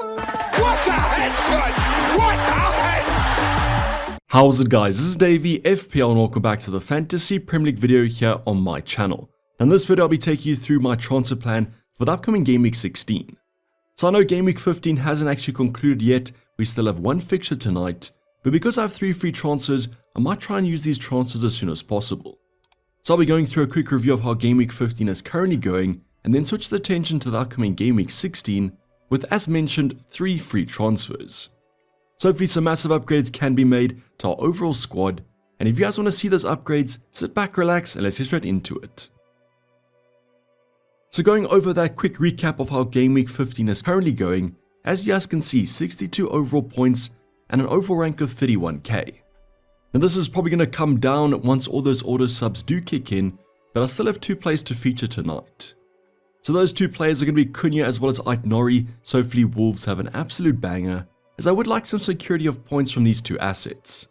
What a headshot! What a head! How's it guys, this is Dayvy, FPL, and welcome back to the Fantasy Premier League video here on my channel. In this video I'll be taking you through my transfer plan for the upcoming Game Week 16. So I know Game Week 15 hasn't actually concluded yet, we still have one fixture tonight, but because I have 3 free transfers, I might try and use these transfers as soon as possible. So I'll be going through a quick review of how Game Week 15 is currently going, and then switch the attention to the upcoming Game Week 16 with, as mentioned, 3 free transfers. So hopefully some massive upgrades can be made to our overall squad, and if you guys want to see those upgrades, sit back, relax, and let's get straight into it. So going over that quick recap of how Game Week 15 is currently going, as you guys can see, 62 overall points and an overall rank of 31k. Now this is probably going to come down once all those auto subs do kick in, but I still have 2 players to feature tonight. So those 2 players are going to be Cunha as well as Aitnori, so hopefully Wolves have an absolute banger, as I would like some security of points from these 2 assets.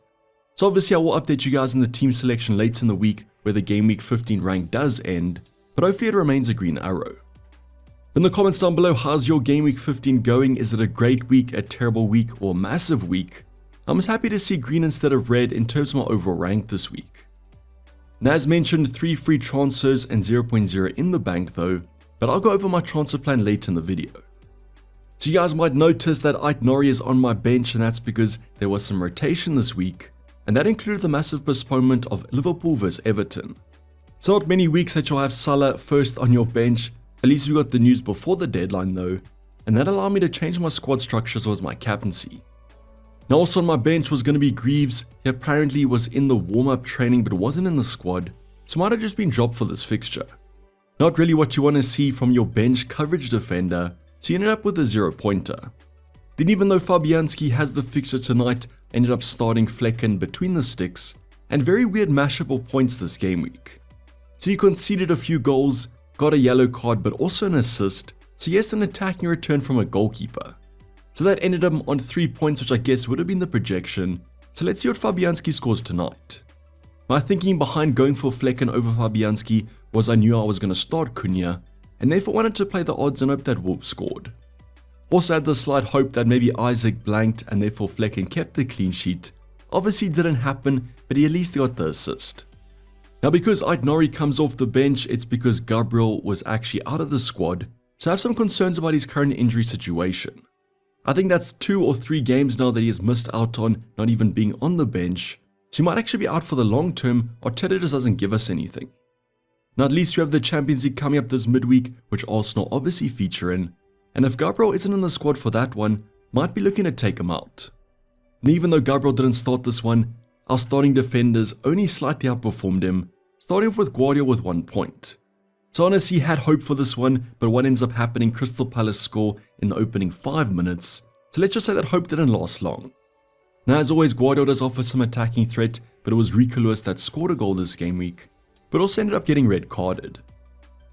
So obviously I will update you guys in the team selection later in the week where the Game Week 15 rank does end, but hopefully it remains a green arrow. In the comments down below, how's your Game Week 15 going? Is it a great week, a terrible week, or a massive week? I'm just happy to see green instead of red in terms of my overall rank this week. Now as mentioned, 3 free transfers and 0.0 in the bank though, but I'll go over my transfer plan later in the video. So you guys might notice that Aitnori is on my bench, and that's because there was some rotation this week, and that included the massive postponement of Liverpool vs Everton. So not many weeks that you'll have Salah first on your bench, at least we got the news before the deadline though, and that allowed me to change my squad structure as well as my captaincy. Now also on my bench was going to be Greaves. He apparently was in the warm-up training but wasn't in the squad, so might have just been dropped for this fixture. Not really what you want to see from your bench coverage defender, so you ended up with a 0-pointer. Then even though Fabianski has the fixture tonight, ended up starting Flecken between the sticks, and very weird mashable points this game week. So you conceded a few goals, got a yellow card but also an assist, so yes, an attacking return from a goalkeeper. So that ended up on 3 points, which I guess would have been the projection, so let's see what Fabianski scores tonight. My thinking behind going for Flecken over Fabianski was I knew I was going to start Cunha, and therefore wanted to play the odds and hope that Wolves scored. Also had the slight hope that maybe Isaac blanked and therefore Flecken kept the clean sheet. Obviously didn't happen, but he at least got the assist. Now because Aitnori comes off the bench, it's because Gabriel was actually out of the squad, so I have some concerns about his current injury situation. I think that's 2 or 3 games now that he has missed out on, not even being on the bench, so he might actually be out for the long term. Arteta just doesn't give us anything. Now at least we have the Champions League coming up this midweek, which Arsenal obviously feature in, and if Gabriel isn't in the squad for that one, might be looking to take him out. And even though Gabriel didn't start this one, our starting defenders only slightly outperformed him, starting off with Guardiola with 1 point. So honestly had hope for this one, but what ends up happening, Crystal Palace score in the opening 5 minutes, so let's just say that hope didn't last long. Now as always, Guardiola does offer some attacking threat, but it was Rico Lewis that scored a goal this game week, but also ended up getting red carded.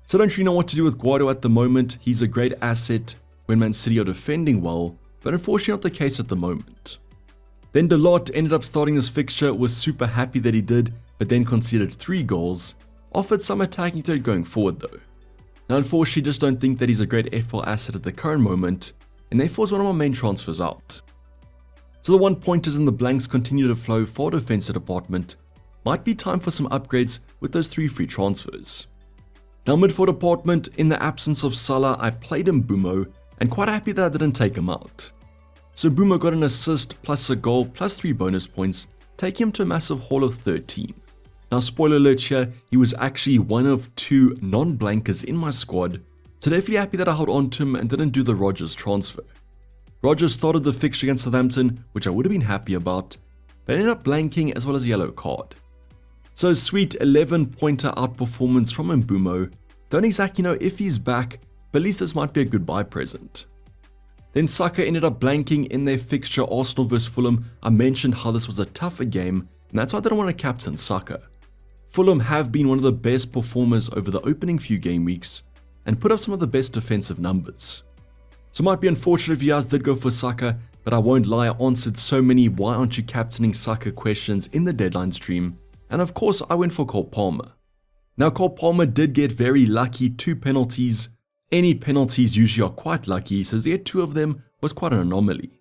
So I don't really know what to do with Guardiola at the moment. He's a great asset when Man City are defending well, but unfortunately not the case at the moment. Then Delort ended up starting this fixture, was super happy that he did, but then conceded 3 goals, offered some attacking threat going forward though. Now unfortunately just don't think that he's a great FPL asset at the current moment, and therefore is one of my main transfers out. So the 1-pointers and the blanks continue to flow for our defensive department. Might be time for some upgrades with those 3 free transfers. Now midfield department, in the absence of Salah, I played Mbumo, and quite happy that I didn't take him out. So Mbumo got an assist plus a goal plus 3 bonus points, taking him to a massive haul of 13. Now spoiler alert here, he was actually one of 2 non-blankers in my squad, so definitely happy that I held on to him and didn't do the Rodgers transfer. Rodgers started the fixture against Southampton, which I would have been happy about, but ended up blanking as well as a yellow card. So a sweet 11-pointer outperformance from Mbumo. Don't exactly know if he's back, but at least this might be a goodbye present. Then Saka ended up blanking in their fixture Arsenal vs Fulham. I mentioned how this was a tougher game, and that's why I didn't want to captain Saka. Fulham have been one of the best performers over the opening few game weeks, and put up some of the best defensive numbers. So it might be unfortunate if you guys did go for Saka, but I won't lie, I answered so many why aren't you captaining Saka questions in the deadline stream, and of course I went for Cole Palmer. Now Cole Palmer did get very lucky, 2 penalties. Any penalties usually are quite lucky, so to get 2 of them was quite an anomaly.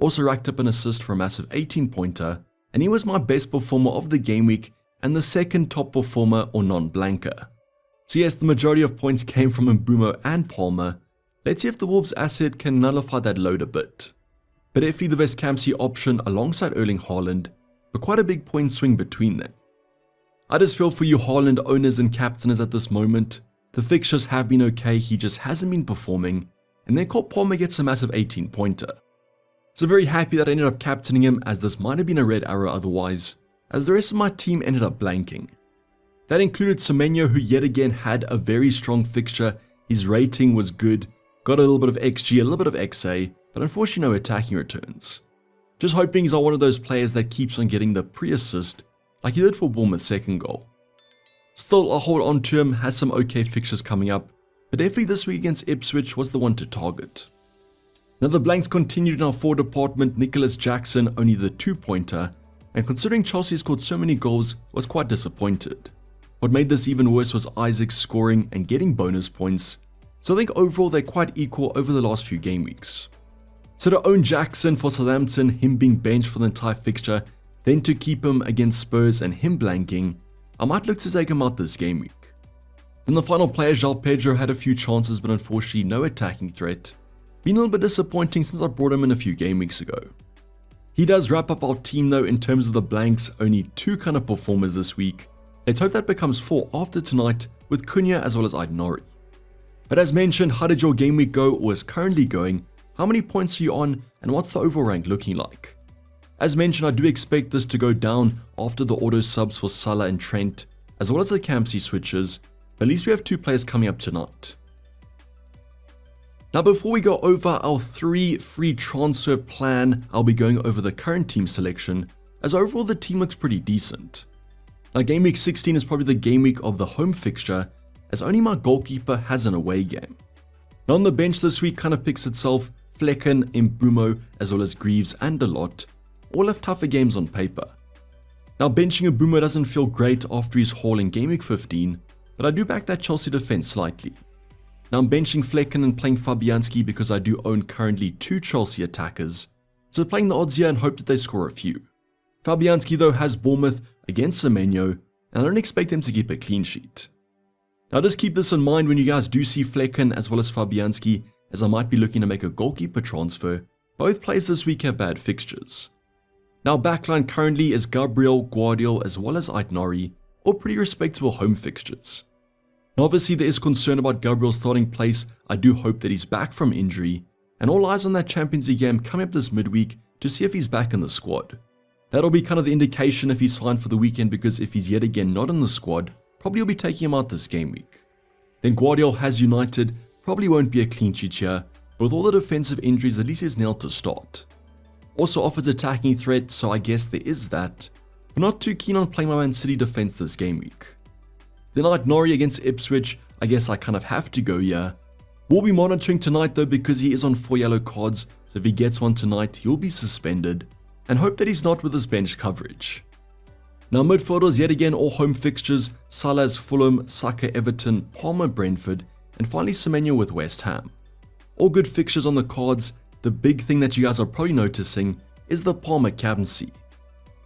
Also racked up an assist for a massive 18-pointer, and he was my best performer of the game week and the second top performer or non-blanker. So yes, the majority of points came from Mbeumo and Palmer. Let's see if the Wolves asset can nullify that load a bit. But definitely the best Kamsi option alongside Erling Haaland, but quite a big point swing between them. I just feel for you Haaland owners and captainers at this moment. The fixtures have been okay, he just hasn't been performing, and then Cole Palmer gets a massive 18-pointer. So very happy that I ended up captaining him, as this might have been a red arrow otherwise, as the rest of my team ended up blanking. That included Semenyo, who yet again had a very strong fixture. His rating was good, got a little bit of XG, a little bit of XA, but unfortunately no attacking returns. Just hoping he's one of those players that keeps on getting the pre-assist, like he did for Bournemouth's second goal. Still, I'll hold on to him, has some okay fixtures coming up, but definitely this week against Ipswich was the one to target. Now the blanks continued in our forward department. Nicholas Jackson only the 2-pointer, and considering Chelsea scored so many goals, was quite disappointed. What made this even worse was Isaac scoring and getting bonus points, so I think overall they're quite equal over the last few game weeks. So to own Jackson for Southampton, him being benched for the entire fixture, then to keep him against Spurs and him blanking, I might look to take him out this game week. Then the final player, João Pedro, had a few chances but unfortunately no attacking threat. Been a little bit disappointing since I brought him in a few game weeks ago. He does wrap up our team though in terms of the blanks, only 2 kind of performers this week. Let's hope that becomes 4 after tonight with Cunha as well as Aït-Nouri. But as mentioned, how did your game week go or is currently going? How many points are you on and what's the overall rank looking like? As mentioned, I do expect this to go down after the auto subs for Salah and Trent, as well as the Kamsi switches, but at least we have 2 players coming up tonight. Now before we go over our 3 free transfer plan, I'll be going over the current team selection, as overall the team looks pretty decent. Now game week 16 is probably the game week of the home fixture, as only my goalkeeper has an away game. Now on the bench this week kind of picks itself. Flecken, Mbeumo, as well as Greaves and Dalot, all have tougher games on paper. Now benching Mbeumo doesn't feel great after his haul in game week 15, but I do back that Chelsea defense slightly. Now I'm benching Flecken and playing Fabianski because I do own currently 2 Chelsea attackers, so playing the odds here and hope that they score a few. Fabianski though has Bournemouth against Semenyo, and I don't expect them to keep a clean sheet. Now just keep this in mind when you guys do see Flecken as well as Fabianski, as I might be looking to make a goalkeeper transfer. Both players this week have bad fixtures. Now backline currently is Gabriel, Guardiola as well as Aït-Nouri, all pretty respectable home fixtures. Now obviously there is concern about Gabriel's starting place. I do hope that he's back from injury, and all eyes on that Champions League game coming up this midweek to see if he's back in the squad. That'll be kind of the indication if he's fine for the weekend, because if he's yet again not in the squad, probably will be taking him out this game week. Then Guardiola has United, probably won't be a clean sheet here, but with all the defensive injuries at least he's nailed to start. Also offers attacking threat, so I guess there is that, but not too keen on playing my Man City defense this game week. Then Aït-Nouri against Ipswich, I guess I kind of have to go here. We'll be monitoring tonight though, because he is on 4 yellow cards, so if he gets one tonight he'll be suspended, and hope that he's not with his bench coverage. Now midfielders yet again all home fixtures. Salah's Fulham, Saka Everton, Palmer Brentford, and finally Semenyo with West Ham. All good fixtures on the cards. The big thing that you guys are probably noticing is the Palmer captaincy.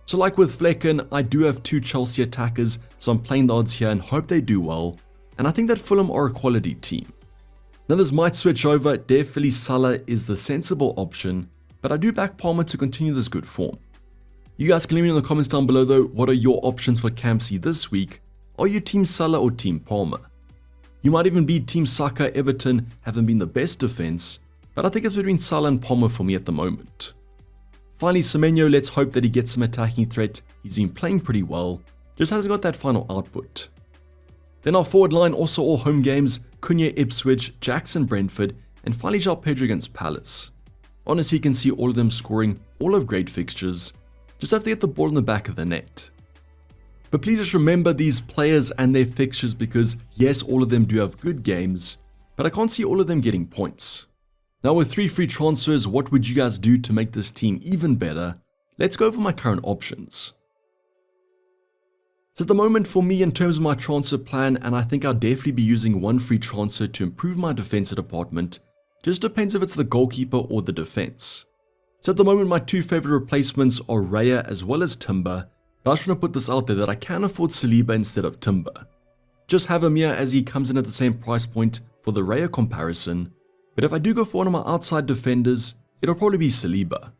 So like with Flecken, I do have 2 Chelsea attackers, so I'm playing the odds here and hope they do well, and I think that Fulham are a quality team. Now this might switch over. Definitely Salah is the sensible option, but I do back Palmer to continue this good form. You guys can leave me in the comments down below though, what are your options for Kamsi this week? Are you team Salah or team Palmer? You might even be team Saka. Everton haven't been the best defense, but I think it's between Salah and Palmer for me at the moment. Finally Semenyo, let's hope that he gets some attacking threat. He's been playing pretty well, just hasn't got that final output. Then our forward line also all home games. Cunha Ipswich, Jackson Brentford, and finally João Pedro against Palace. Honestly you can see all of them scoring, all of great fixtures. Just have to get the ball in the back of the net. But please just remember these players and their fixtures, because yes, all of them do have good games, but I can't see all of them getting points. Now with 3 free transfers, what would you guys do to make this team even better? Let's go over my current options. So at the moment for me in terms of my transfer plan, and I think I'll definitely be using 1 free transfer to improve my defensive department, just depends if it's the goalkeeper or the defense. So at the moment my two favorite replacements are Raya as well as Timber, but I just want to put this out there that I can afford Saliba instead of Timber. Just have him here as he comes in at the same price point for the Raya comparison, but if I do go for one of my outside defenders, it'll probably be Saliba.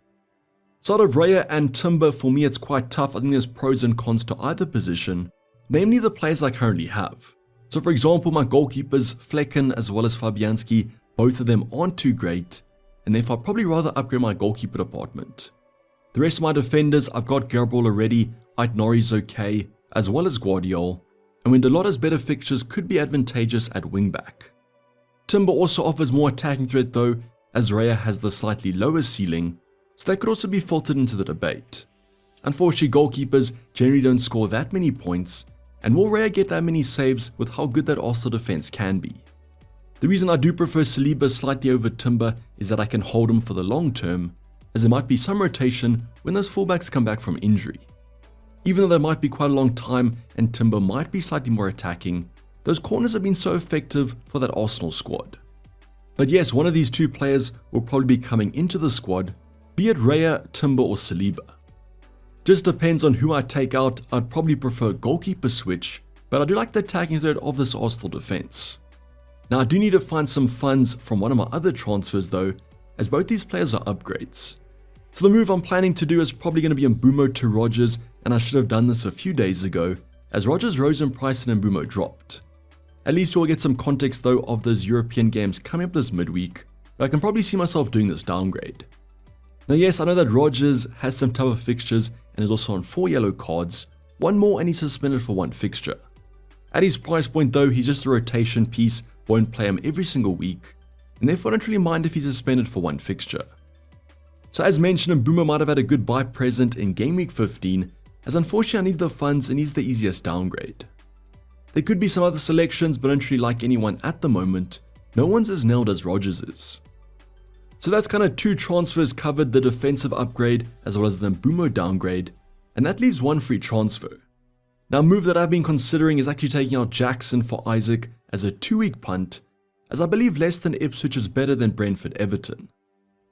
So out of Raya and Timber, for me it's quite tough. I think there's pros and cons to either position, namely the players I currently have. So for example, my goalkeepers, Flecken as well as Fabianski, both of them aren't too great, and therefore I'd probably rather upgrade my goalkeeper department. The rest of my defenders, I've got Gabriel already, Aït-Nouri's okay, as well as Guardiola, and when Delata's better fixtures could be advantageous at wingback. Timber also offers more attacking threat though, as Raya has the slightly lower ceiling, so that could also be filtered into the debate. Unfortunately, goalkeepers generally don't score that many points, and will Raya get that many saves with how good that Arsenal defense can be? The reason I do prefer Saliba slightly over Timber is that I can hold him for the long term, as there might be some rotation when those fullbacks come back from injury. Even though there might be quite a long time and Timber might be slightly more attacking, those corners have been so effective for that Arsenal squad. But yes, one of these two players will probably be coming into the squad, be it Raya, Timber or Saliba. Just depends on who I take out. I'd probably prefer goalkeeper switch, but I do like the attacking threat of this Arsenal defense. Now I do need to find some funds from one of my other transfers though, as both these players are upgrades. So the move I'm planning to do is probably going to be Mbeumo to Rodgers, and I should have done this a few days ago, as Rodgers rose in price and Mbeumo dropped. At least we'll get some context though of those European games coming up this midweek, but I can probably see myself doing this downgrade. Now yes, I know that Rodgers has some tougher fixtures and is also on 4 yellow cards, 1 more and he's suspended for 1 fixture. At his price point though, he's just a rotation piece, won't play him every single week, and therefore I don't really mind if he's suspended for 1 fixture. So as mentioned, Mbeumo might have had a good buy present in Game Week 15, as unfortunately I need the funds and he's the easiest downgrade. There could be some other selections, but I don't really like anyone at the moment. No one's as nailed as Rodgers is. So that's kind of 2 transfers covered, the defensive upgrade as well as the Mbeumo downgrade, and that leaves 1 free transfer. Now a move that I've been considering is actually taking out Jackson for Isaac as a 2-week punt, as I believe less than Ipswich is better than Brentford Everton.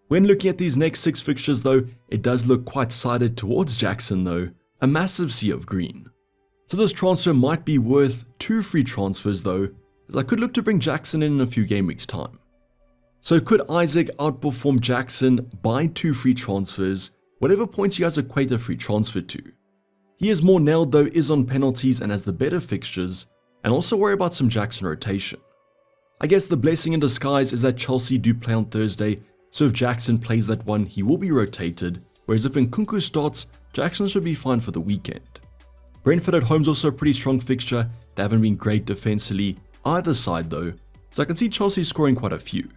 When looking at these next 6 fixtures though, it does look quite sided towards Jackson though, a massive sea of green. So this transfer might be worth 2 free transfers though, as I could look to bring Jackson in a few game weeks time. So could Isaac outperform Jackson, buy 2 free transfers, whatever points you guys equate a free transfer to? He is more nailed though, is on penalties and has the better fixtures, and also worry about some Jackson rotation. I guess the blessing in disguise is that Chelsea do play on Thursday, so if Jackson plays that one, he will be rotated, whereas if Nkunku starts, Jackson should be fine for the weekend. Brentford at home is also a pretty strong fixture. They haven't been great defensively either side though, so I can see Chelsea scoring quite a few.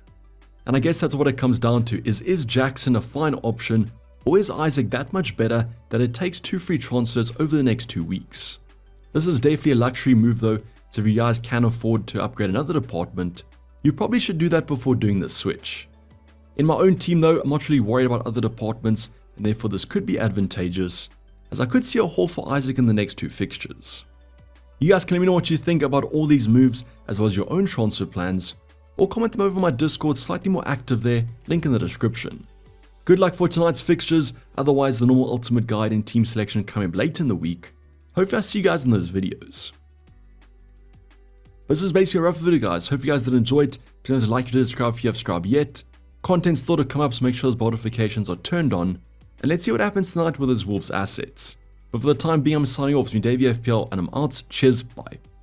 And I guess that's what it comes down to, is Jackson a fine option, or is Isaac that much better that it takes 2 free transfers over the next 2 weeks? This is definitely a luxury move though, so if you guys can afford to upgrade another department, you probably should do that before doing this switch. In my own team though, I'm not really worried about other departments, and therefore this could be advantageous, as I could see a haul for Isaac in the next 2 fixtures. You guys can let me know what you think about all these moves, as well as your own transfer plans, or comment them over my Discord, slightly more active there, link in the description. Good luck for tonight's fixtures, otherwise the normal ultimate guide and team selection coming up late in the week. Hopefully I see you guys in those videos. This is basically a wrap for the video guys, hope you guys did enjoy it. Please don't forget to like and subscribe if you haven't subscribed yet. Content's thought to come up, so make sure those bell notifications are turned on, and let's see what happens tonight with those Wolves assets. But for the time being, I'm signing off. It's been Dayvy FPL, and I'm out. Cheers, bye.